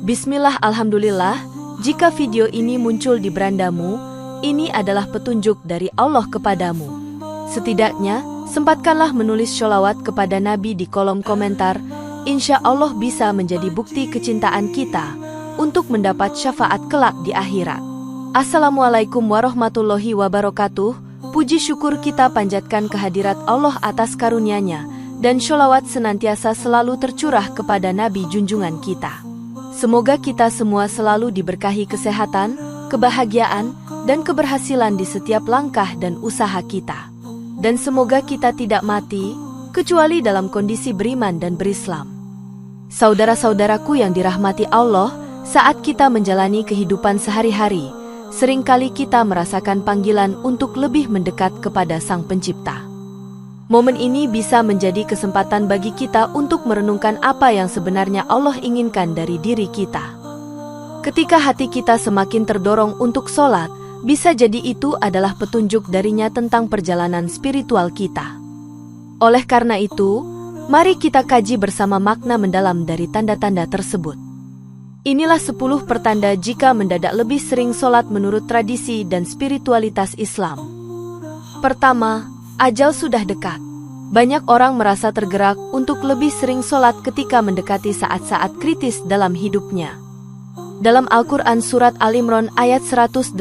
Bismillah, alhamdulillah, jika video ini muncul di berandamu, ini adalah petunjuk dari Allah kepadamu. Setidaknya, sempatkanlah menulis sholawat kepada Nabi di kolom komentar, insya Allah bisa menjadi bukti kecintaan kita untuk mendapat syafaat kelak di akhirat. Assalamualaikum warahmatullahi wabarakatuh. Puji syukur kita panjatkan kehadirat Allah atas karunia-Nya, dan sholawat senantiasa selalu tercurah kepada Nabi junjungan kita. Semoga kita semua selalu diberkahi kesehatan, kebahagiaan, dan keberhasilan di setiap langkah dan usaha kita. Dan semoga kita tidak mati, kecuali dalam kondisi beriman dan berislam. Saudara-saudaraku yang dirahmati Allah, saat kita menjalani kehidupan sehari-hari, seringkali kita merasakan panggilan untuk lebih mendekat kepada Sang Pencipta. Momen ini bisa menjadi kesempatan bagi kita untuk merenungkan apa yang sebenarnya Allah inginkan dari diri kita. Ketika hati kita semakin terdorong untuk sholat, bisa jadi itu adalah petunjuk darinya tentang perjalanan spiritual kita. Oleh karena itu, mari kita kaji bersama makna mendalam dari tanda-tanda tersebut. Inilah 10 pertanda jika mendadak lebih sering sholat menurut tradisi dan spiritualitas Islam. Pertama, ajal sudah dekat. Banyak orang merasa tergerak untuk lebih sering sholat ketika mendekati saat-saat kritis dalam hidupnya. Dalam Al-Quran Surat Al-Imran ayat 185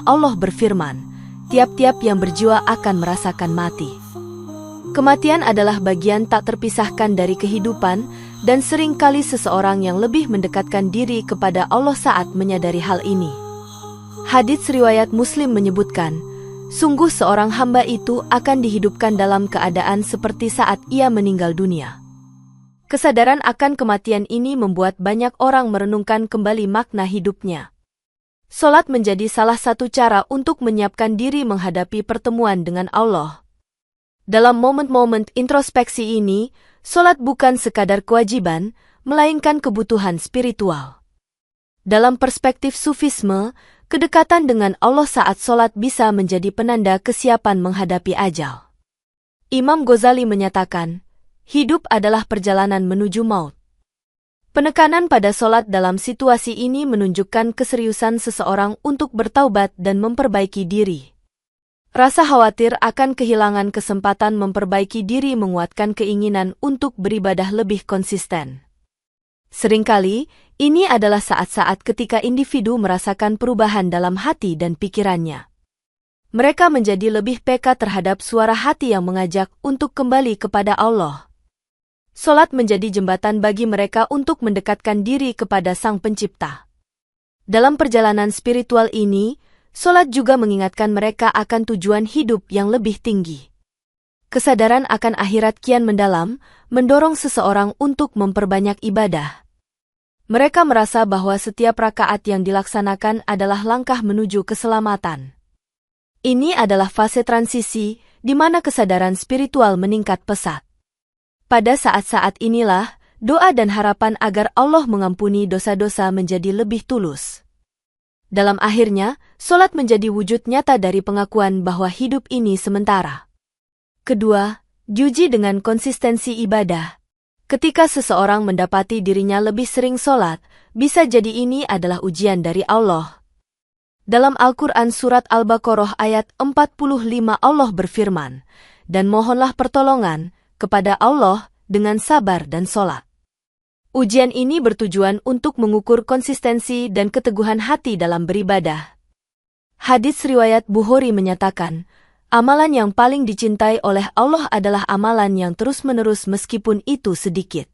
Allah berfirman, tiap-tiap yang berjiwa akan merasakan mati. Kematian adalah bagian tak terpisahkan dari kehidupan, dan seringkali seseorang yang lebih mendekatkan diri kepada Allah saat menyadari hal ini. Hadits riwayat Muslim menyebutkan, sungguh seorang hamba itu akan dihidupkan dalam keadaan seperti saat ia meninggal dunia. Kesadaran akan kematian ini membuat banyak orang merenungkan kembali makna hidupnya. Salat menjadi salah satu cara untuk menyiapkan diri menghadapi pertemuan dengan Allah. Dalam momen-momen introspeksi ini, salat bukan sekadar kewajiban, melainkan kebutuhan spiritual. Dalam perspektif Sufisme, kedekatan dengan Allah saat salat bisa menjadi penanda kesiapan menghadapi ajal. Imam Ghazali menyatakan, hidup adalah perjalanan menuju maut. Penekanan pada salat dalam situasi ini menunjukkan keseriusan seseorang untuk bertaubat dan memperbaiki diri. Rasa khawatir akan kehilangan kesempatan memperbaiki diri menguatkan keinginan untuk beribadah lebih konsisten. Seringkali, ini adalah saat-saat ketika individu merasakan perubahan dalam hati dan pikirannya. Mereka menjadi lebih peka terhadap suara hati yang mengajak untuk kembali kepada Allah. Salat menjadi jembatan bagi mereka untuk mendekatkan diri kepada Sang Pencipta. Dalam perjalanan spiritual ini, salat juga mengingatkan mereka akan tujuan hidup yang lebih tinggi. Kesadaran akan akhirat kian mendalam, mendorong seseorang untuk memperbanyak ibadah. Mereka merasa bahwa setiap rakaat yang dilaksanakan adalah langkah menuju keselamatan. Ini adalah fase transisi, di mana kesadaran spiritual meningkat pesat. Pada saat-saat inilah, doa dan harapan agar Allah mengampuni dosa-dosa menjadi lebih tulus. Dalam akhirnya, salat menjadi wujud nyata dari pengakuan bahwa hidup ini sementara. Kedua, diuji dengan konsistensi ibadah. Ketika seseorang mendapati dirinya lebih sering salat, bisa jadi ini adalah ujian dari Allah. Dalam Al-Quran Surat Al-Baqarah ayat 45 Allah berfirman, dan mohonlah pertolongan kepada Allah dengan sabar dan salat. Ujian ini bertujuan untuk mengukur konsistensi dan keteguhan hati dalam beribadah. Hadits riwayat Bukhari menyatakan, amalan yang paling dicintai oleh Allah adalah amalan yang terus-menerus meskipun itu sedikit.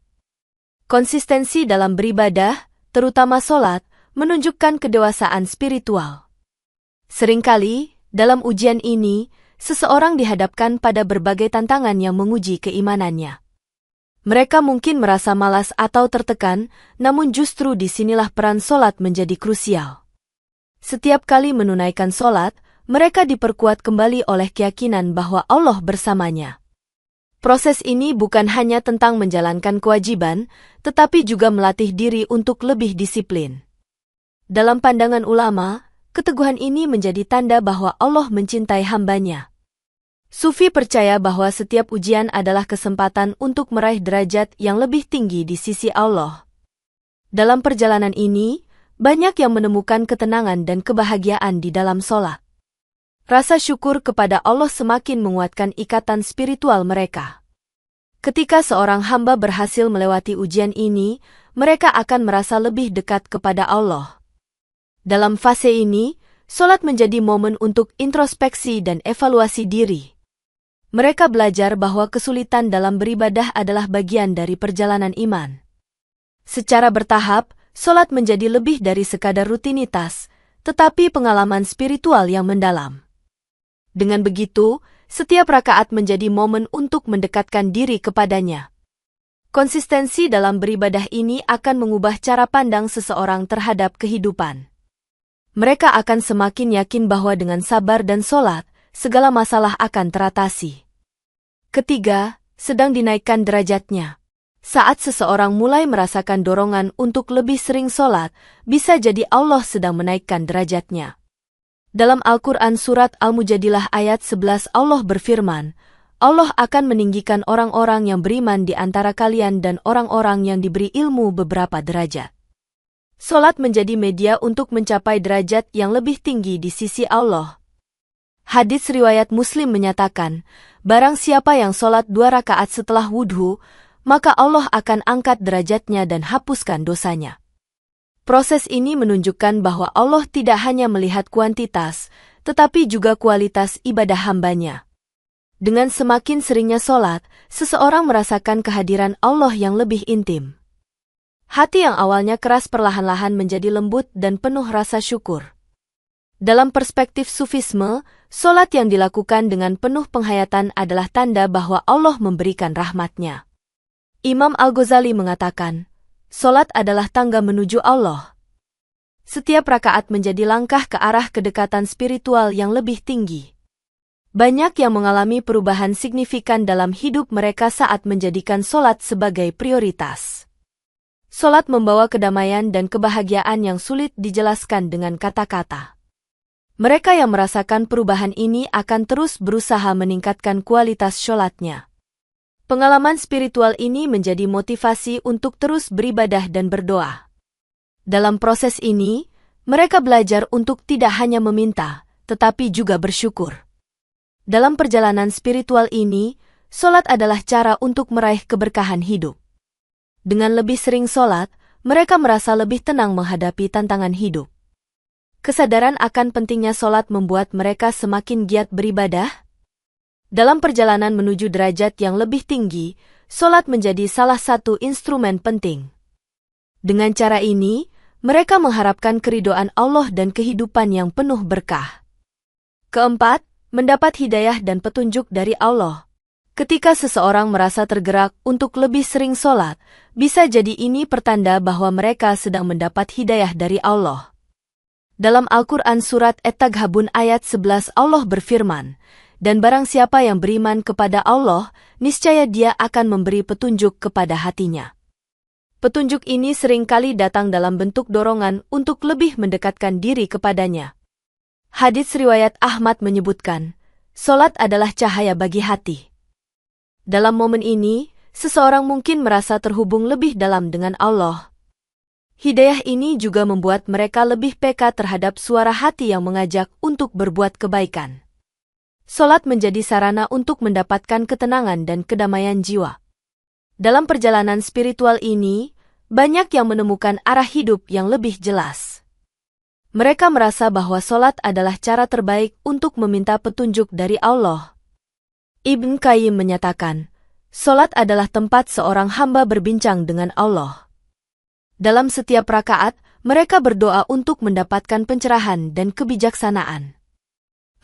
Konsistensi dalam beribadah, terutama salat, menunjukkan kedewasaan spiritual. Seringkali, dalam ujian ini, seseorang dihadapkan pada berbagai tantangan yang menguji keimanannya. Mereka mungkin merasa malas atau tertekan, namun justru disinilah peran salat menjadi krusial. Setiap kali menunaikan salat, mereka diperkuat kembali oleh keyakinan bahwa Allah bersamanya. Proses ini bukan hanya tentang menjalankan kewajiban, tetapi juga melatih diri untuk lebih disiplin. Dalam pandangan ulama, keteguhan ini menjadi tanda bahwa Allah mencintai hambanya. Sufi percaya bahwa setiap ujian adalah kesempatan untuk meraih derajat yang lebih tinggi di sisi Allah. Dalam perjalanan ini, banyak yang menemukan ketenangan dan kebahagiaan di dalam sholat. Rasa syukur kepada Allah semakin menguatkan ikatan spiritual mereka. Ketika seorang hamba berhasil melewati ujian ini, mereka akan merasa lebih dekat kepada Allah. Dalam fase ini, sholat menjadi momen untuk introspeksi dan evaluasi diri. Mereka belajar bahwa kesulitan dalam beribadah adalah bagian dari perjalanan iman. Secara bertahap, sholat menjadi lebih dari sekadar rutinitas, tetapi pengalaman spiritual yang mendalam. Dengan begitu, setiap rakaat menjadi momen untuk mendekatkan diri kepadanya. Konsistensi dalam beribadah ini akan mengubah cara pandang seseorang terhadap kehidupan. Mereka akan semakin yakin bahwa dengan sabar dan sholat, segala masalah akan teratasi. Ketiga, sedang dinaikkan derajatnya. Saat seseorang mulai merasakan dorongan untuk lebih sering sholat, bisa jadi Allah sedang menaikkan derajatnya. Dalam Al-Quran Surat Al-Mujadilah ayat 11 Allah berfirman, Allah akan meninggikan orang-orang yang beriman di antara kalian dan orang-orang yang diberi ilmu beberapa derajat. Sholat menjadi media untuk mencapai derajat yang lebih tinggi di sisi Allah. Hadits riwayat Muslim menyatakan, barang siapa yang sholat 2 rakaat setelah wudhu, maka Allah akan angkat derajatnya dan hapuskan dosanya. Proses ini menunjukkan bahwa Allah tidak hanya melihat kuantitas, tetapi juga kualitas ibadah hambanya. Dengan semakin seringnya sholat, seseorang merasakan kehadiran Allah yang lebih intim. Hati yang awalnya keras perlahan-lahan menjadi lembut dan penuh rasa syukur. Dalam perspektif Sufisme, sholat yang dilakukan dengan penuh penghayatan adalah tanda bahwa Allah memberikan rahmat-Nya. Imam Al-Ghazali mengatakan, sholat adalah tangga menuju Allah. Setiap rakaat menjadi langkah ke arah kedekatan spiritual yang lebih tinggi. Banyak yang mengalami perubahan signifikan dalam hidup mereka saat menjadikan sholat sebagai prioritas. Sholat membawa kedamaian dan kebahagiaan yang sulit dijelaskan dengan kata-kata. Mereka yang merasakan perubahan ini akan terus berusaha meningkatkan kualitas sholatnya. Pengalaman spiritual ini menjadi motivasi untuk terus beribadah dan berdoa. Dalam proses ini, mereka belajar untuk tidak hanya meminta, tetapi juga bersyukur. Dalam perjalanan spiritual ini, sholat adalah cara untuk meraih keberkahan hidup. Dengan lebih sering sholat, mereka merasa lebih tenang menghadapi tantangan hidup. Kesadaran akan pentingnya sholat membuat mereka semakin giat beribadah. Dalam perjalanan menuju derajat yang lebih tinggi, sholat menjadi salah satu instrumen penting. Dengan cara ini, mereka mengharapkan keridhaan Allah dan kehidupan yang penuh berkah. Keempat, mendapat hidayah dan petunjuk dari Allah. Ketika seseorang merasa tergerak untuk lebih sering sholat, bisa jadi ini pertanda bahwa mereka sedang mendapat hidayah dari Allah. Dalam Al-Quran Surat At-Taghabun ayat 11 Allah berfirman, dan barang siapa yang beriman kepada Allah, niscaya Dia akan memberi petunjuk kepada hatinya. Petunjuk ini seringkali datang dalam bentuk dorongan untuk lebih mendekatkan diri kepadanya. Hadits riwayat Ahmad menyebutkan, sholat adalah cahaya bagi hati. Dalam momen ini, seseorang mungkin merasa terhubung lebih dalam dengan Allah. Hidayah ini juga membuat mereka lebih peka terhadap suara hati yang mengajak untuk berbuat kebaikan. Sholat menjadi sarana untuk mendapatkan ketenangan dan kedamaian jiwa. Dalam perjalanan spiritual ini, banyak yang menemukan arah hidup yang lebih jelas. Mereka merasa bahwa sholat adalah cara terbaik untuk meminta petunjuk dari Allah. Ibn Qayyim menyatakan, sholat adalah tempat seorang hamba berbincang dengan Allah. Dalam setiap rakaat, mereka berdoa untuk mendapatkan pencerahan dan kebijaksanaan.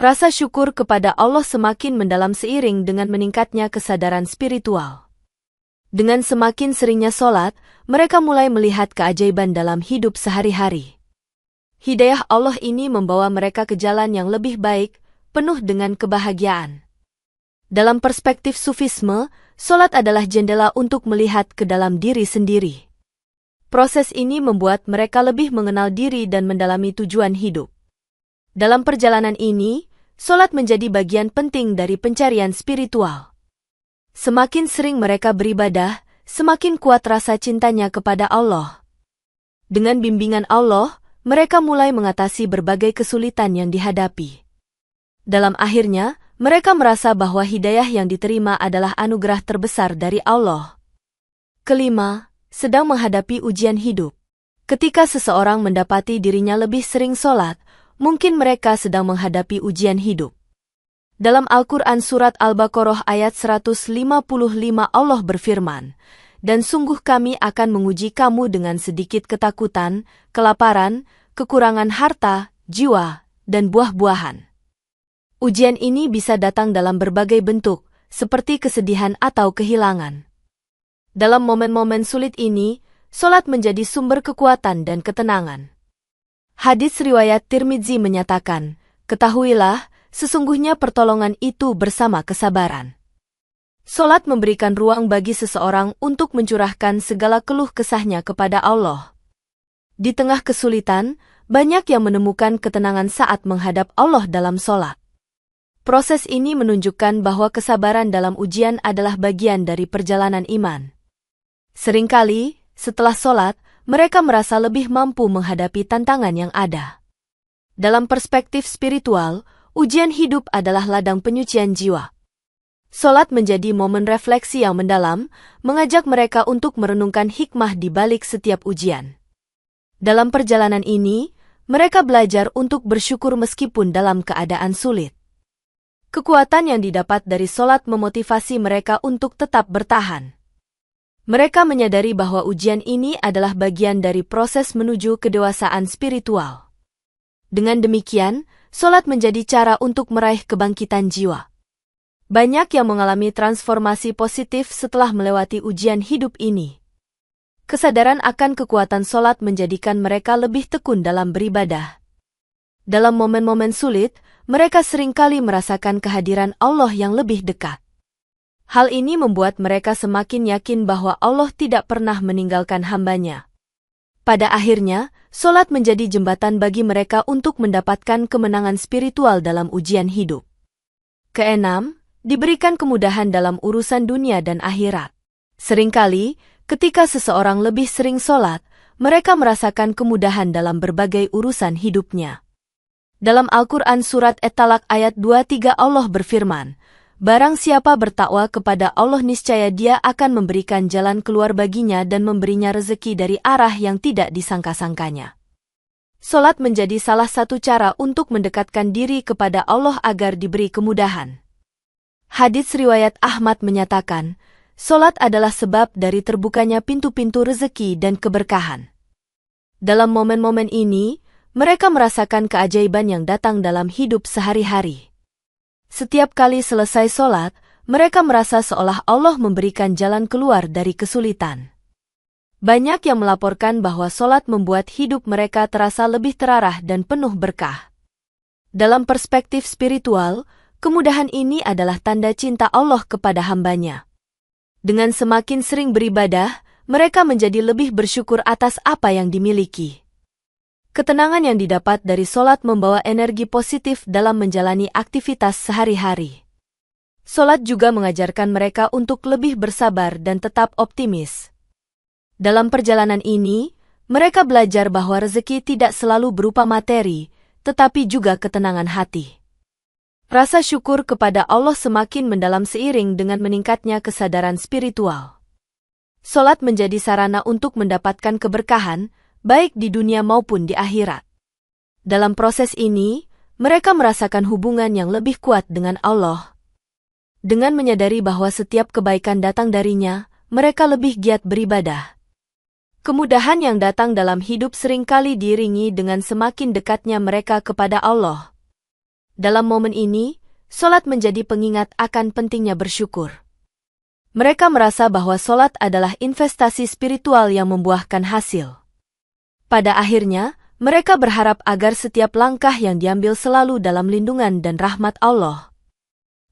Rasa syukur kepada Allah semakin mendalam seiring dengan meningkatnya kesadaran spiritual. Dengan semakin seringnya sholat, mereka mulai melihat keajaiban dalam hidup sehari-hari. Hidayah Allah ini membawa mereka ke jalan yang lebih baik, penuh dengan kebahagiaan. Dalam perspektif Sufisme, sholat adalah jendela untuk melihat ke dalam diri sendiri. Proses ini membuat mereka lebih mengenal diri dan mendalami tujuan hidup. Dalam perjalanan ini, sholat menjadi bagian penting dari pencarian spiritual. Semakin sering mereka beribadah, semakin kuat rasa cintanya kepada Allah. Dengan bimbingan Allah, mereka mulai mengatasi berbagai kesulitan yang dihadapi. Dalam akhirnya, mereka merasa bahwa hidayah yang diterima adalah anugerah terbesar dari Allah. Kelima, sedang menghadapi ujian hidup. Ketika seseorang mendapati dirinya lebih sering sholat, mungkin mereka sedang menghadapi ujian hidup. Dalam Al-Quran Surat Al-Baqarah ayat 155 Allah berfirman, "Dan sungguh kami akan menguji kamu dengan sedikit ketakutan, kelaparan, kekurangan harta, jiwa, dan buah-buahan." Ujian ini bisa datang dalam berbagai bentuk, seperti kesedihan atau kehilangan. Dalam momen-momen sulit ini, sholat menjadi sumber kekuatan dan ketenangan. Hadis riwayat Tirmidzi menyatakan, "Ketahuilah, sesungguhnya pertolongan itu bersama kesabaran." Sholat memberikan ruang bagi seseorang untuk mencurahkan segala keluh kesahnya kepada Allah. Di tengah kesulitan, banyak yang menemukan ketenangan saat menghadap Allah dalam sholat. Proses ini menunjukkan bahwa kesabaran dalam ujian adalah bagian dari perjalanan iman. Seringkali, setelah sholat, mereka merasa lebih mampu menghadapi tantangan yang ada. Dalam perspektif spiritual, ujian hidup adalah ladang penyucian jiwa. Sholat menjadi momen refleksi yang mendalam, mengajak mereka untuk merenungkan hikmah di balik setiap ujian. Dalam perjalanan ini, mereka belajar untuk bersyukur meskipun dalam keadaan sulit. Kekuatan yang didapat dari sholat memotivasi mereka untuk tetap bertahan. Mereka menyadari bahwa ujian ini adalah bagian dari proses menuju kedewasaan spiritual. Dengan demikian, sholat menjadi cara untuk meraih kebangkitan jiwa. Banyak yang mengalami transformasi positif setelah melewati ujian hidup ini. Kesadaran akan kekuatan sholat menjadikan mereka lebih tekun dalam beribadah. Dalam momen-momen sulit, mereka seringkali merasakan kehadiran Allah yang lebih dekat. Hal ini membuat mereka semakin yakin bahwa Allah tidak pernah meninggalkan hamba-Nya. Pada akhirnya, sholat menjadi jembatan bagi mereka untuk mendapatkan kemenangan spiritual dalam ujian hidup. Keenam, diberikan kemudahan dalam urusan dunia dan akhirat. Seringkali, ketika seseorang lebih sering sholat, mereka merasakan kemudahan dalam berbagai urusan hidupnya. Dalam Al-Quran Surat At-Talaq ayat 23 Allah berfirman, "Barang siapa bertakwa kepada Allah niscaya Dia akan memberikan jalan keluar baginya dan memberinya rezeki dari arah yang tidak disangka-sangkanya." Sholat menjadi salah satu cara untuk mendekatkan diri kepada Allah agar diberi kemudahan. Hadits riwayat Ahmad menyatakan, sholat adalah sebab dari terbukanya pintu-pintu rezeki dan keberkahan. Dalam momen-momen ini, mereka merasakan keajaiban yang datang dalam hidup sehari-hari. Setiap kali selesai sholat, mereka merasa seolah Allah memberikan jalan keluar dari kesulitan. Banyak yang melaporkan bahwa sholat membuat hidup mereka terasa lebih terarah dan penuh berkah. Dalam perspektif spiritual, kemudahan ini adalah tanda cinta Allah kepada hamba-Nya. Dengan semakin sering beribadah, mereka menjadi lebih bersyukur atas apa yang dimiliki. Ketenangan yang didapat dari sholat membawa energi positif dalam menjalani aktivitas sehari-hari. Sholat juga mengajarkan mereka untuk lebih bersabar dan tetap optimis. Dalam perjalanan ini, mereka belajar bahwa rezeki tidak selalu berupa materi, tetapi juga ketenangan hati. Rasa syukur kepada Allah semakin mendalam seiring dengan meningkatnya kesadaran spiritual. Sholat menjadi sarana untuk mendapatkan keberkahan, baik di dunia maupun di akhirat. Dalam proses ini, mereka merasakan hubungan yang lebih kuat dengan Allah. Dengan menyadari bahwa setiap kebaikan datang darinya, mereka lebih giat beribadah. Kemudahan yang datang dalam hidup seringkali diiringi dengan semakin dekatnya mereka kepada Allah. Dalam momen ini, sholat menjadi pengingat akan pentingnya bersyukur. Mereka merasa bahwa sholat adalah investasi spiritual yang membuahkan hasil. Pada akhirnya, mereka berharap agar setiap langkah yang diambil selalu dalam lindungan dan rahmat Allah.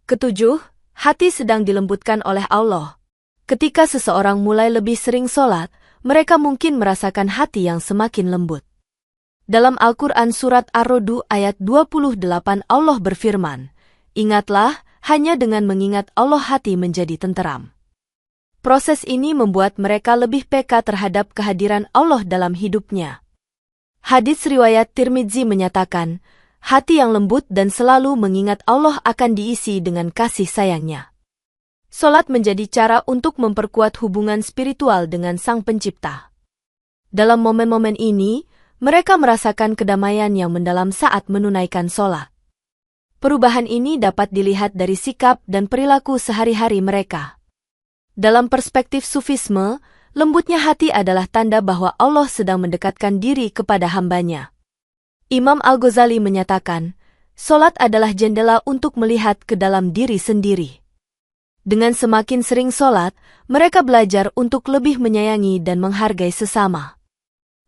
Ketujuh, hati sedang dilembutkan oleh Allah. Ketika seseorang mulai lebih sering sholat, mereka mungkin merasakan hati yang semakin lembut. Dalam Al-Quran Surat Ar-Ra'd ayat 28 Allah berfirman, "Ingatlah, hanya dengan mengingat Allah hati menjadi tenteram." Proses ini membuat mereka lebih peka terhadap kehadiran Allah dalam hidupnya. Hadits riwayat Tirmidzi menyatakan, hati yang lembut dan selalu mengingat Allah akan diisi dengan kasih sayangnya. Salat menjadi cara untuk memperkuat hubungan spiritual dengan Sang Pencipta. Dalam momen-momen ini, mereka merasakan kedamaian yang mendalam saat menunaikan salat. Perubahan ini dapat dilihat dari sikap dan perilaku sehari-hari mereka. Dalam perspektif Sufisme, lembutnya hati adalah tanda bahwa Allah sedang mendekatkan diri kepada hambanya. Imam Al-Ghazali menyatakan, salat adalah jendela untuk melihat ke dalam diri sendiri. Dengan semakin sering salat, mereka belajar untuk lebih menyayangi dan menghargai sesama.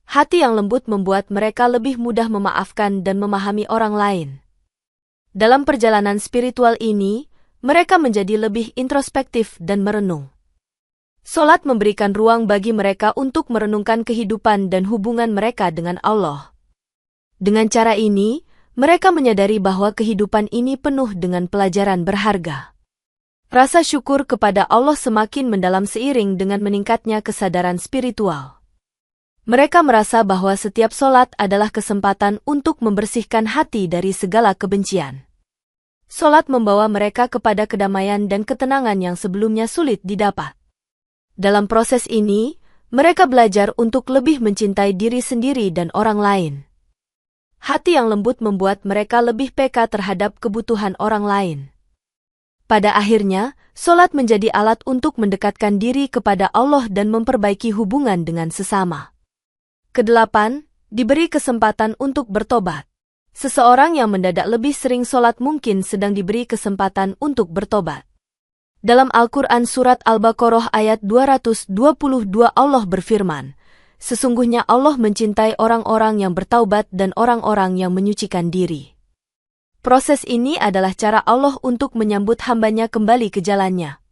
Hati yang lembut membuat mereka lebih mudah memaafkan dan memahami orang lain. Dalam perjalanan spiritual ini, mereka menjadi lebih introspektif dan merenung. Salat memberikan ruang bagi mereka untuk merenungkan kehidupan dan hubungan mereka dengan Allah. Dengan cara ini, mereka menyadari bahwa kehidupan ini penuh dengan pelajaran berharga. Rasa syukur kepada Allah semakin mendalam seiring dengan meningkatnya kesadaran spiritual. Mereka merasa bahwa setiap salat adalah kesempatan untuk membersihkan hati dari segala kebencian. Salat membawa mereka kepada kedamaian dan ketenangan yang sebelumnya sulit didapat. Dalam proses ini, mereka belajar untuk lebih mencintai diri sendiri dan orang lain. Hati yang lembut membuat mereka lebih peka terhadap kebutuhan orang lain. Pada akhirnya, salat menjadi alat untuk mendekatkan diri kepada Allah dan memperbaiki hubungan dengan sesama. Kedelapan, diberi kesempatan untuk bertobat. Seseorang yang mendadak lebih sering salat mungkin sedang diberi kesempatan untuk bertobat. Dalam Al-Quran Surat Al-Baqarah ayat 222 Allah berfirman, sesungguhnya Allah mencintai orang-orang yang bertaubat dan orang-orang yang menyucikan diri. Proses ini adalah cara Allah untuk menyambut hambanya kembali ke jalannya.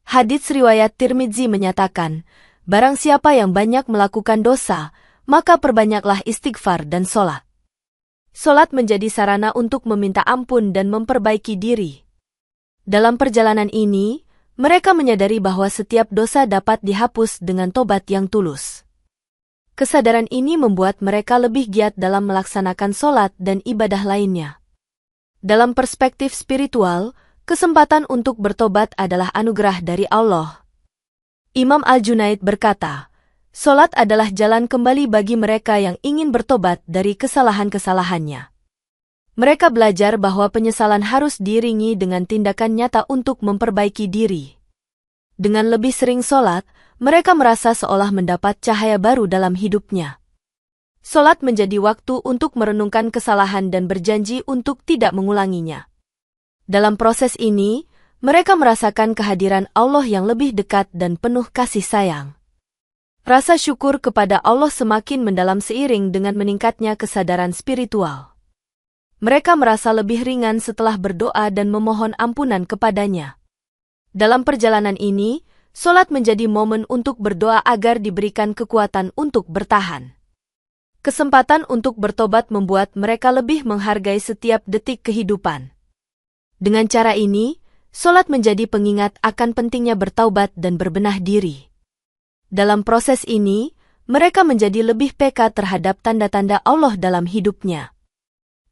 Hadits riwayat Tirmidzi menyatakan, barang siapa yang banyak melakukan dosa, maka perbanyaklah istighfar dan salat. Salat menjadi sarana untuk meminta ampun dan memperbaiki diri. Dalam perjalanan ini, mereka menyadari bahwa setiap dosa dapat dihapus dengan tobat yang tulus. Kesadaran ini membuat mereka lebih giat dalam melaksanakan salat dan ibadah lainnya. Dalam perspektif spiritual, kesempatan untuk bertobat adalah anugerah dari Allah. Imam Al-Junaid berkata, salat adalah jalan kembali bagi mereka yang ingin bertobat dari kesalahan-kesalahannya. Mereka belajar bahwa penyesalan harus diiringi dengan tindakan nyata untuk memperbaiki diri. Dengan lebih sering salat, mereka merasa seolah mendapat cahaya baru dalam hidupnya. Salat menjadi waktu untuk merenungkan kesalahan dan berjanji untuk tidak mengulanginya. Dalam proses ini, mereka merasakan kehadiran Allah yang lebih dekat dan penuh kasih sayang. Rasa syukur kepada Allah semakin mendalam seiring dengan meningkatnya kesadaran spiritual. Mereka merasa lebih ringan setelah berdoa dan memohon ampunan kepadanya. Dalam perjalanan ini, salat menjadi momen untuk berdoa agar diberikan kekuatan untuk bertahan. Kesempatan untuk bertobat membuat mereka lebih menghargai setiap detik kehidupan. Dengan cara ini, salat menjadi pengingat akan pentingnya bertaubat dan berbenah diri. Dalam proses ini, mereka menjadi lebih peka terhadap tanda-tanda Allah dalam hidupnya.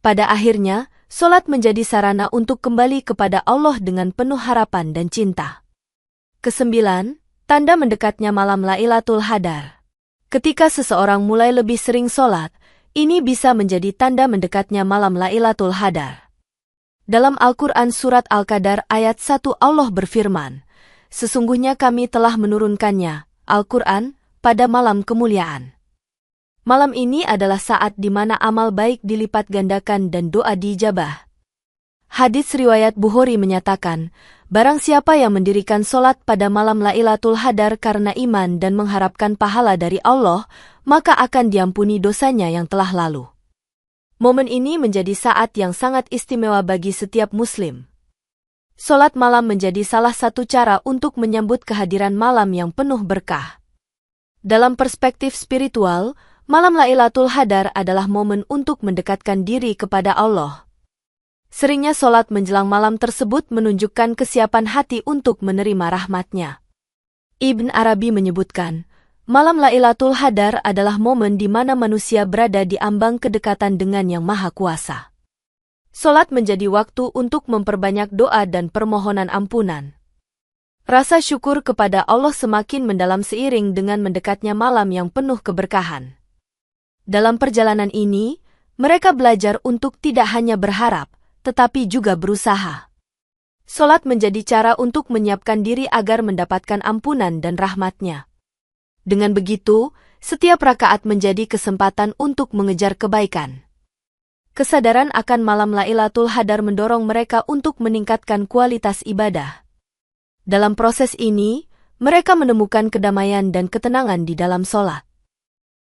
Pada akhirnya, salat menjadi sarana untuk kembali kepada Allah dengan penuh harapan dan cinta. Kesembilan, tanda mendekatnya malam Lailatul Qadar. Ketika seseorang mulai lebih sering salat, ini bisa menjadi tanda mendekatnya malam Lailatul Qadar. Dalam Al-Quran Surat Al-Qadar ayat 1 Allah berfirman, sesungguhnya kami telah menurunkannya, Al-Quran, pada malam kemuliaan. Malam ini adalah saat di mana amal baik dilipat gandakan dan doa diijabah. Hadits riwayat Bukhari menyatakan, barang siapa yang mendirikan salat pada malam Lailatul Qadar karena iman dan mengharapkan pahala dari Allah, maka akan diampuni dosanya yang telah lalu. Momen ini menjadi saat yang sangat istimewa bagi setiap muslim. Salat malam menjadi salah satu cara untuk menyambut kehadiran malam yang penuh berkah. Dalam perspektif spiritual, malam Lailatul Qadar adalah momen untuk mendekatkan diri kepada Allah. Seringnya salat menjelang malam tersebut menunjukkan kesiapan hati untuk menerima rahmat-Nya. Ibn Arabi menyebutkan, malam Lailatul Qadar adalah momen di mana manusia berada di ambang kedekatan dengan Yang Maha Kuasa. Solat menjadi waktu untuk memperbanyak doa dan permohonan ampunan. Rasa syukur kepada Allah semakin mendalam seiring dengan mendekatnya malam yang penuh keberkahan. Dalam perjalanan ini, mereka belajar untuk tidak hanya berharap, tetapi juga berusaha. Solat menjadi cara untuk menyiapkan diri agar mendapatkan ampunan dan rahmat-Nya. Dengan begitu, setiap rakaat menjadi kesempatan untuk mengejar kebaikan. Kesadaran akan malam Lailatul Qadar mendorong mereka untuk meningkatkan kualitas ibadah. Dalam proses ini, mereka menemukan kedamaian dan ketenangan di dalam solat.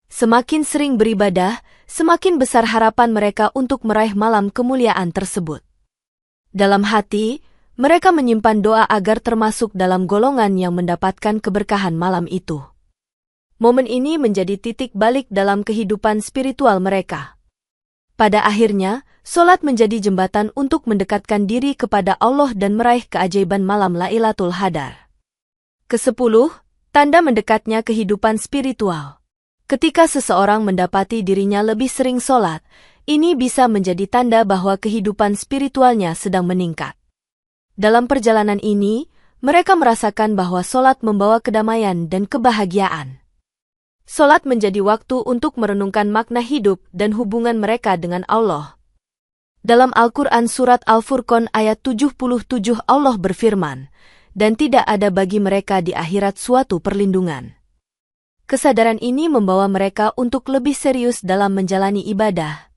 Semakin sering beribadah, semakin besar harapan mereka untuk meraih malam kemuliaan tersebut. Dalam hati, mereka menyimpan doa agar termasuk dalam golongan yang mendapatkan keberkahan malam itu. Momen ini menjadi titik balik dalam kehidupan spiritual mereka. Pada akhirnya, solat menjadi jembatan untuk mendekatkan diri kepada Allah dan meraih keajaiban malam Lailatul Qadar. Ke-10, tanda mendekatnya kehidupan spiritual. Ketika seseorang mendapati dirinya lebih sering solat, ini bisa menjadi tanda bahwa kehidupan spiritualnya sedang meningkat. Dalam perjalanan ini, mereka merasakan bahwa solat membawa kedamaian dan kebahagiaan. Solat menjadi waktu untuk merenungkan makna hidup dan hubungan mereka dengan Allah. Dalam Al-Quran Surat Al-Furqan ayat 77 Allah berfirman, dan tidak ada bagi mereka di akhirat suatu perlindungan. Kesadaran ini membawa mereka untuk lebih serius dalam menjalani ibadah.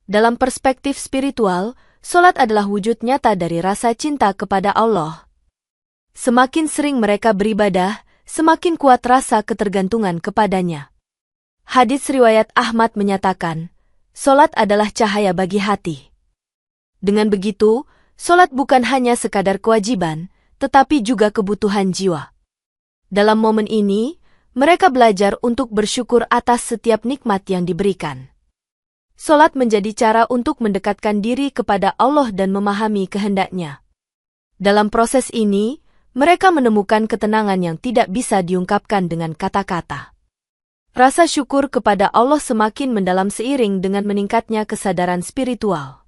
Dalam perspektif spiritual, solat adalah wujud nyata dari rasa cinta kepada Allah. Semakin sering mereka beribadah, semakin kuat rasa ketergantungan kepadanya. Hadits riwayat Ahmad menyatakan, solat adalah cahaya bagi hati. Dengan begitu, solat bukan hanya sekadar kewajiban, tetapi juga kebutuhan jiwa. Dalam momen ini, mereka belajar untuk bersyukur atas setiap nikmat yang diberikan. Solat menjadi cara untuk mendekatkan diri kepada Allah dan memahami kehendak-Nya. Dalam proses ini, mereka menemukan ketenangan yang tidak bisa diungkapkan dengan kata-kata. Rasa syukur kepada Allah semakin mendalam seiring dengan meningkatnya kesadaran spiritual.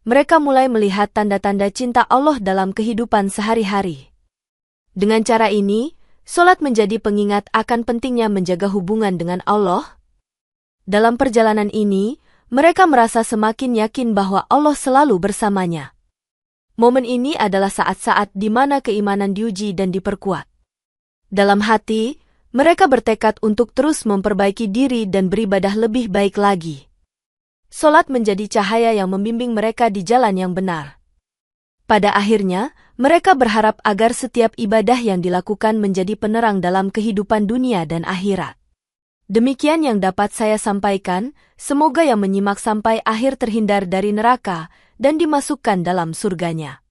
Mereka mulai melihat tanda-tanda cinta Allah dalam kehidupan sehari-hari. Dengan cara ini, solat menjadi pengingat akan pentingnya menjaga hubungan dengan Allah. Dalam perjalanan ini, mereka merasa semakin yakin bahwa Allah selalu bersamanya. Momen ini adalah saat-saat di mana keimanan diuji dan diperkuat. Dalam hati, mereka bertekad untuk terus memperbaiki diri dan beribadah lebih baik lagi. Solat menjadi cahaya yang membimbing mereka di jalan yang benar. Pada akhirnya, mereka berharap agar setiap ibadah yang dilakukan menjadi penerang dalam kehidupan dunia dan akhirat. Demikian yang dapat saya sampaikan, semoga yang menyimak sampai akhir terhindar dari neraka dan dimasukkan dalam surganya.